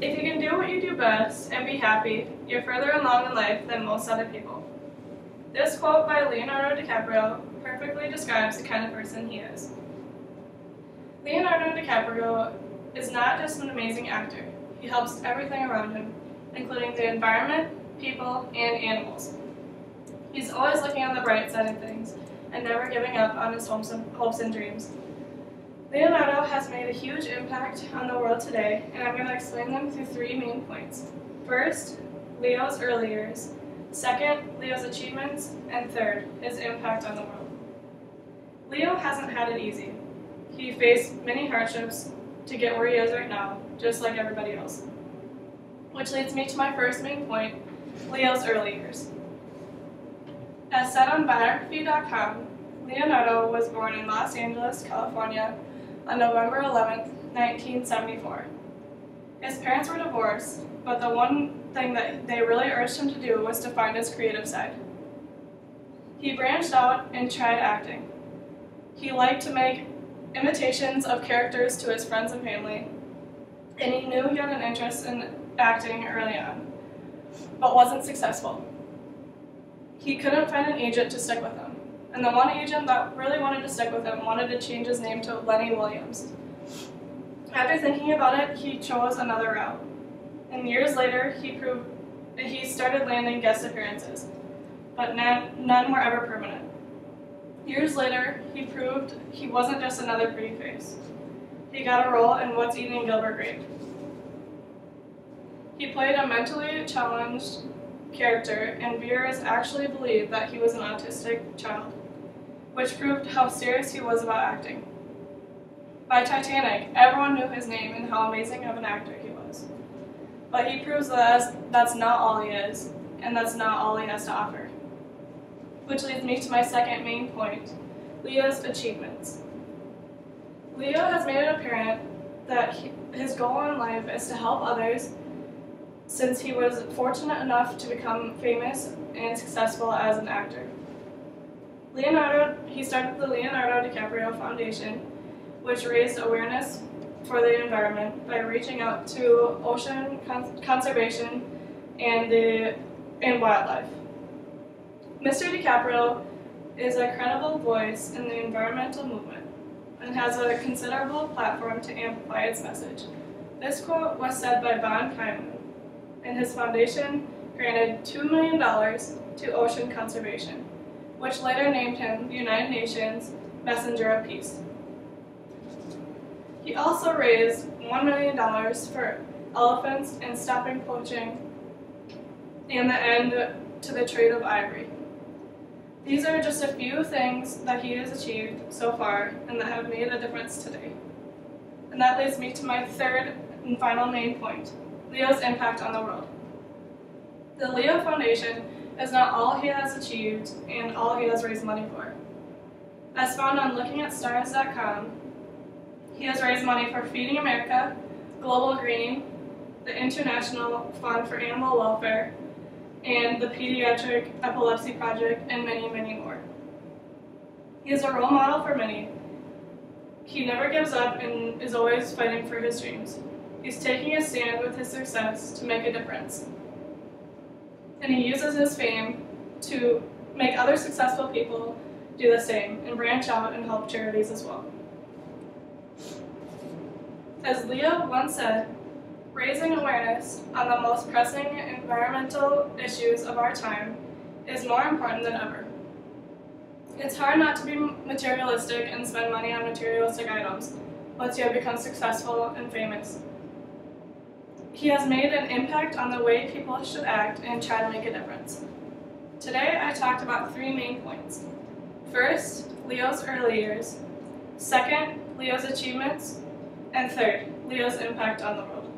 If you can do what you do best and be happy, you're further along in life than most other people. This quote by Leonardo DiCaprio perfectly describes the kind of person he is. Leonardo DiCaprio is not just an amazing actor. He helps everything around him, including the environment, people, and animals. He's always looking on the bright side of things and never giving up on his hopes and dreams. Leonardo has made a huge impact on the world today, and I'm going to explain them through three main points. First, Leo's early years. Second, Leo's achievements. And third, his impact on the world. Leo hasn't had it easy. He faced many hardships to get where he is right now, just like everybody else. Which leads me to my first main point, Leo's early years. As said on biography.com, Leonardo was born in Los Angeles, California on November 11, 1974. His parents were divorced, but the one thing that they really urged him to do was to find his creative side. He branched out and tried acting. He liked to make imitations of characters to his friends and family, and he knew he had an interest in acting early on, but wasn't successful. He couldn't find an agent to stick with him, and the one agent that really wanted to stick with him wanted to change his name to Lenny Williams. After thinking about it, he chose another route, and years later he started landing guest appearances, but none were ever permanent. Years later, he proved he wasn't just another pretty face. He got a role in What's Eating Gilbert Grape. He played a mentally challenged character, and viewers actually believed that he was an autistic child, which proved how serious he was about acting. By Titanic, everyone knew his name and how amazing of an actor he was. But he proves that that's not all he is, and that's not all he has to offer. Which leads me to my second main point, Leo's achievements. Leo has made it apparent that his goal in life is to help others, since he was fortunate enough to become famous and successful as an actor. He started the Leonardo DiCaprio Foundation, which raised awareness for the environment by reaching out to ocean conservation and wildlife. Mr. DiCaprio is a credible voice in the environmental movement and has a considerable platform to amplify its message. This quote was said by Von Kaiman, and his foundation granted $2 million to ocean conservation, which later named him the United Nations Messenger of Peace. He also raised $1 million for elephants and stopping poaching and the end to the trade of ivory. These are just a few things that he has achieved so far and that have made a difference today. And that leads me to my third and final main point, Leo's impact on the world. The Leo Foundation is not all he has achieved and all he has raised money for. As found on lookingatstars.com, he has raised money for Feeding America, Global Greening, the International Fund for Animal Welfare, and the Pediatric Epilepsy Project, and many, many more. He is a role model for many. He never gives up and is always fighting for his dreams. He's taking a stand with his success to make a difference. And he uses his fame to make other successful people do the same and branch out and help charities as well. As Leo once said, raising awareness on the most pressing environmental issues of our time is more important than ever. It's hard not to be materialistic and spend money on materialistic items once you have become successful and famous. He has made an impact on the way people should act and try to make a difference. Today I talked about three main points. First, Leo's early years. Second, Leo's achievements. And third, Leo's impact on the world.